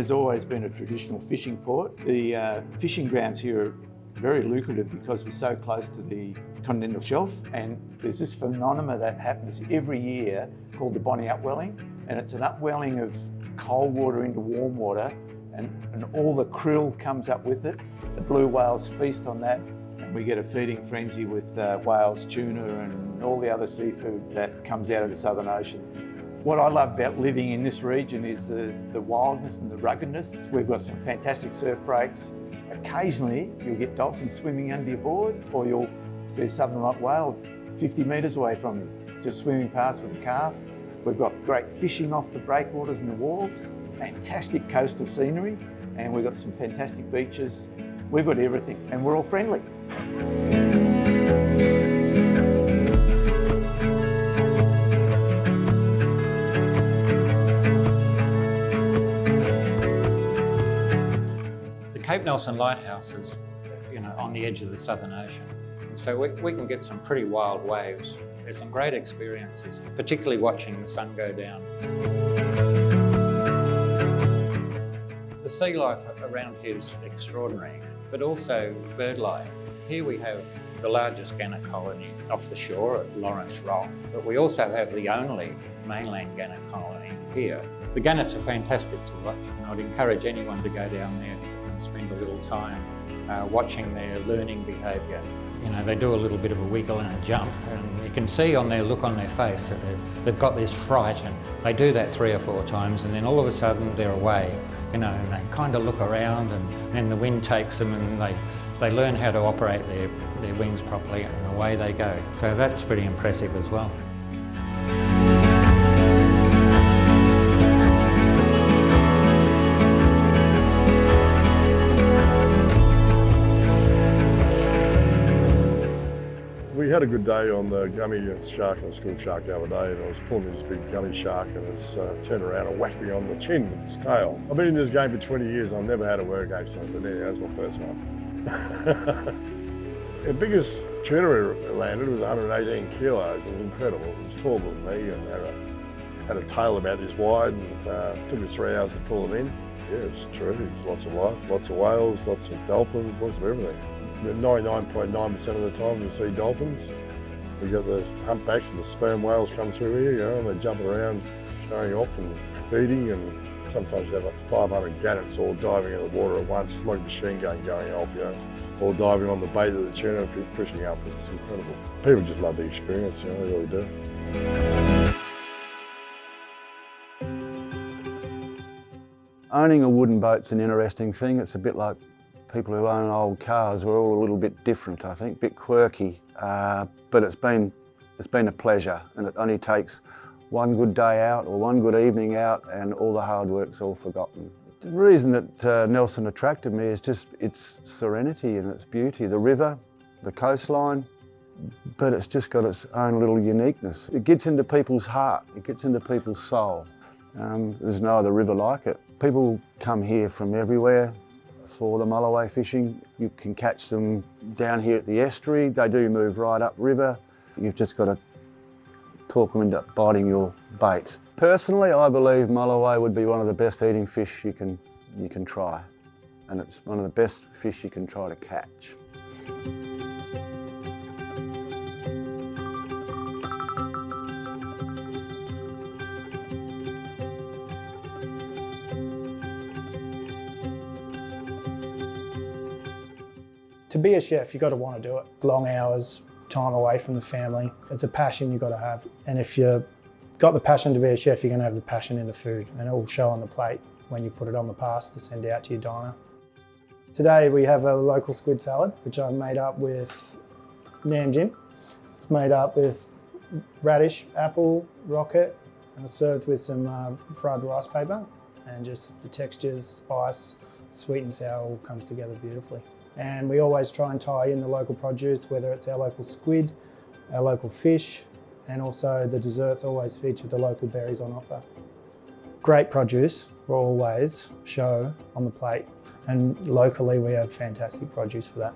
has always been a traditional fishing port. The fishing grounds here are very lucrative because we're so close to the continental shelf, and there's this phenomenon that happens every year called the Bonnie Upwelling, and it's an upwelling of cold water into warm water, and all the krill comes up with it. The blue whales feast on that, and we get a feeding frenzy with whales, tuna, and all the other seafood that comes out of the Southern Ocean. What I love about living in this region is the wildness and the ruggedness. We've got some fantastic surf breaks. Occasionally, you'll get dolphins swimming under your board, or you'll see a southern right whale 50 metres away from you, just swimming past with a calf. We've got great fishing off the breakwaters and the wharves, fantastic coastal scenery, and we've got some fantastic beaches. We've got everything, and we're all friendly. Cape Nelson Lighthouse is, on the edge of the Southern Ocean. So we can get some pretty wild waves. There's some great experiences, particularly watching the sun go down. The sea life around here is extraordinary, but also bird life. Here we have the largest gannet colony off the shore at Lawrence Rock, but we also have the only mainland gannet colony here. The gannets are fantastic to watch, and I'd encourage anyone to go down there and spend a little time watching their learning behaviour. They do a little bit of a wiggle and a jump, and you can see on their look on their face that they've got this fright, and they do that 3 or 4 times, and then all of a sudden they're away, and they kind of look around, and then the wind takes them, and they learn how to operate their wings properly, and away they go. So that's pretty impressive as well. We had a good day on the Gummy Shark and the School Shark the other day, and I was pulling this big Gummy Shark, and it's turned around and whacked me on the chin with its tail. I've been in this game for 20 years and I've never had a word against it, but anyway, that's my first one. The biggest tuna landed was 118 kilos. It was incredible. It was taller than me and had a tail about this wide, and it took us 3 hours to pull them in. Yeah, it's true. There's lots of life, lots of whales, lots of dolphins, lots of everything. 99.9% of the time we see dolphins. We got the humpbacks and the sperm whales come through here, and they're jumping around, showing off and feeding, and sometimes you have up to 500 gannets all diving in the water at once. It's like a machine gun going off, all diving on the bait of the tuna if you're pushing up. It's incredible. People just love the experience, they really do. Owning a wooden boat's an interesting thing. It's a bit like people who own old cars. We're all a little bit different, I think, a bit quirky, but it's been a pleasure, and it only takes one good day out or one good evening out and all the hard work's all forgotten. The reason that Nelson attracted me is just its serenity and its beauty, the river, the coastline, but it's just got its own little uniqueness. It gets into people's heart, it gets into people's soul. There's no other river like it. People come here from everywhere for the mulloway fishing. You can catch them down here at the estuary. They do move right up river. You've just got to talk them into biting your baits. Personally, I believe mulloway would be one of the best eating fish you can try, and it's one of the best fish you can try to catch. To be a chef, you've got to want to do it. Long hours, time away from the family. It's a passion you've got to have. And if you've got the passion to be a chef, you're going to have the passion in the food, and it will show on the plate when you put it on the pass to send out to your diner. Today we have a local squid salad, which I've made up with nam jim. It's made up with radish, apple, rocket, and it's served with some fried rice paper, and just the textures, spice, sweet and sour all comes together beautifully. And we always try and tie in the local produce, whether it's our local squid, our local fish, and also the desserts always feature the local berries on offer. Great produce will always show on the plate, and locally we have fantastic produce for that.